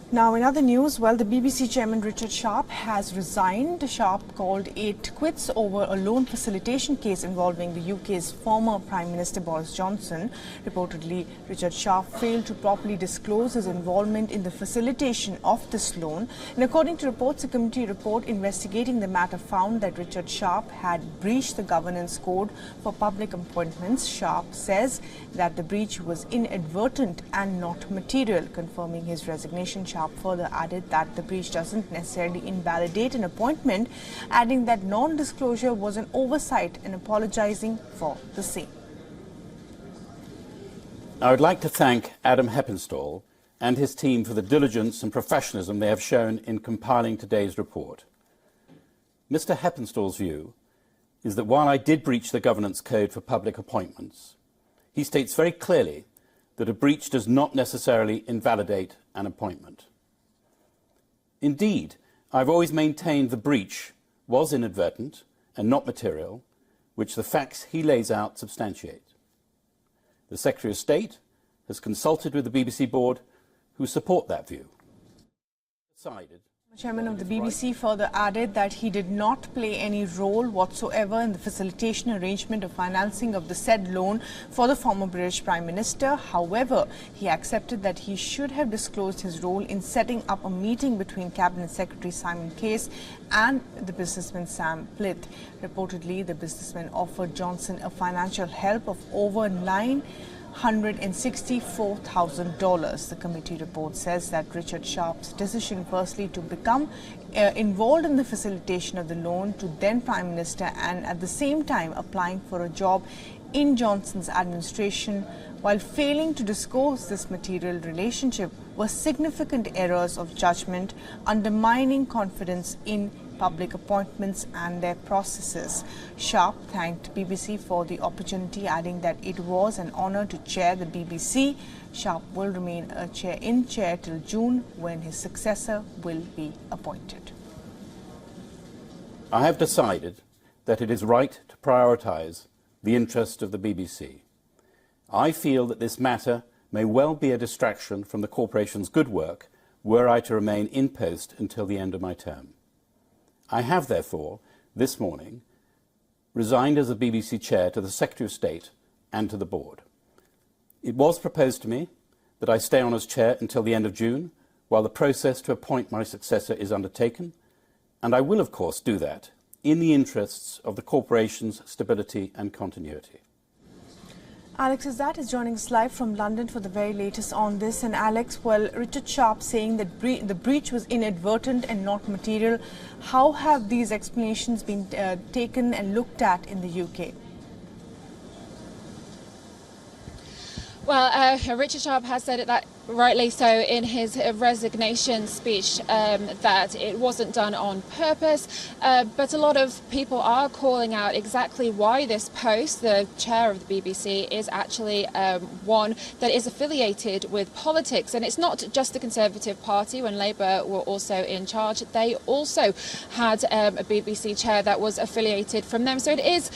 Now, in other news, the BBC chairman Richard Sharp has resigned. Sharp called it quits over a loan facilitation case involving the UK's former Prime Minister Boris Johnson. Reportedly, Richard Sharp failed to properly disclose his involvement in the facilitation of this loan. And according to reports, a committee report investigating the matter found that Richard Sharp had breached the governance code for public appointments. Sharp says that the breach was inadvertent and not material, confirming his resignation. Sharp further added that the breach doesn't necessarily invalidate an appointment, adding that non-disclosure was an oversight and apologizing for the same. I would like to thank Adam Heppenstall and his team for the diligence and professionalism they have shown in compiling today's report. Mr. Heppenstall's view is that while I did breach the governance code for public appointments, he states very clearly that a breach does not necessarily invalidate an appointment. Indeed, I've always maintained the breach was inadvertent and not material, which the facts he lays out substantiate. The Secretary of State has consulted with the BBC board, who support that view. The chairman of the BBC further added that he did not play any role whatsoever in the facilitation arrangement of financing of the said loan for the former British Prime Minister. However, he accepted that he should have disclosed his role in setting up a meeting between Cabinet Secretary Simon Case and the businessman Sam Plith. Reportedly, the businessman offered Johnson a financial help of over $964,000. The committee report says that Richard Sharp's decision firstly to become involved in the facilitation of the loan to then Prime Minister and at the same time applying for a job in Johnson's administration while failing to disclose this material relationship were significant errors of judgment, undermining confidence in public appointments and their processes. Sharp thanked BBC for the opportunity, adding that it was an honour to chair the BBC. Sharp will remain in chair till June, when his successor will be appointed. I have decided that it is right to prioritise the interest of the BBC. I feel that this matter may well be a distraction from the corporation's good work were I to remain in post until the end of my term. I have, therefore, this morning, resigned as the BBC chair to the Secretary of State and to the board. It was proposed to me that I stay on as chair until the end of June, while the process to appoint my successor is undertaken, and I will, of course, do that in the interests of the corporation's stability and continuity. Alex Izzat is joining us live from London for the very latest on this. And Alex, Richard Sharp saying that the breach was inadvertent and not material. How have these explanations been taken and looked at in the UK? Well, Richard Sharp has said it that rightly so in his resignation speech that it wasn't done on purpose, but a lot of people are calling out exactly why this post, the chair of the BBC, is actually one that is affiliated with politics. And it's not just the Conservative Party. When Labour were also in charge, they also had a BBC chair that was affiliated from them. So it is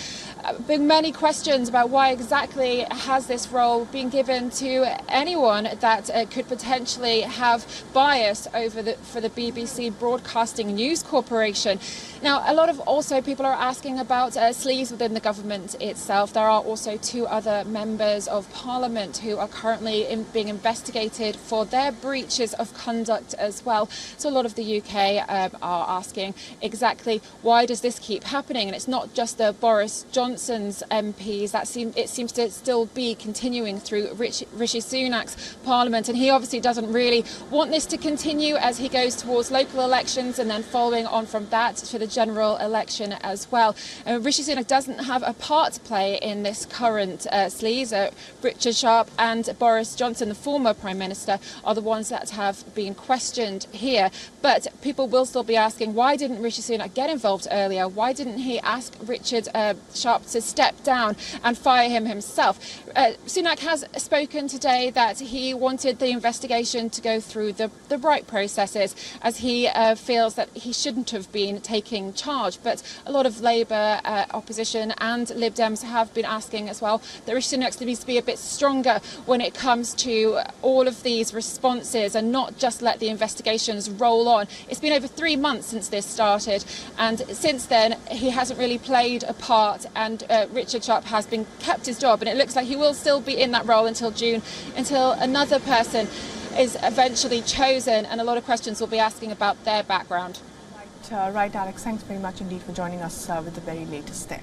been many questions about why exactly has this role been given to anyone that could potentially have bias for the BBC Broadcasting News Corporation. Now, a lot of also people are asking about sleaze within the government itself. There are also two other members of Parliament who are currently being investigated for their breaches of conduct as well. So a lot of the UK are asking exactly why does this keep happening? And it's not just the Boris Johnson's MPs. It seems to still be continuing through Rishi Sunak's Parliament, and he obviously doesn't really want this to continue as he goes towards local elections and then following on from that to the general election as well. Rishi Sunak doesn't have a part to play in this current sleaze. Richard Sharp and Boris Johnson, the former Prime Minister, are the ones that have been questioned here. But people will still be asking, why didn't Rishi Sunak get involved earlier? Why didn't he ask Richard Sharp to step down and fire him himself? Sunak has spoken today that he wanted the investigation to go through the right processes, as he feels that he shouldn't have been taking charge. But a lot of Labour opposition and Lib Dems have been asking as well that Rishi Sunak needs to be a bit stronger when it comes to all of these responses and not just let the investigations roll on. It's been over 3 months since this started, and since then he hasn't really played a part, and Richard Sharp has been kept his job, and it looks like he will still be in that role until June, until another person is eventually chosen, and a lot of questions will be asking about their background. Right, Alex, thanks very much indeed for joining us with the very latest there.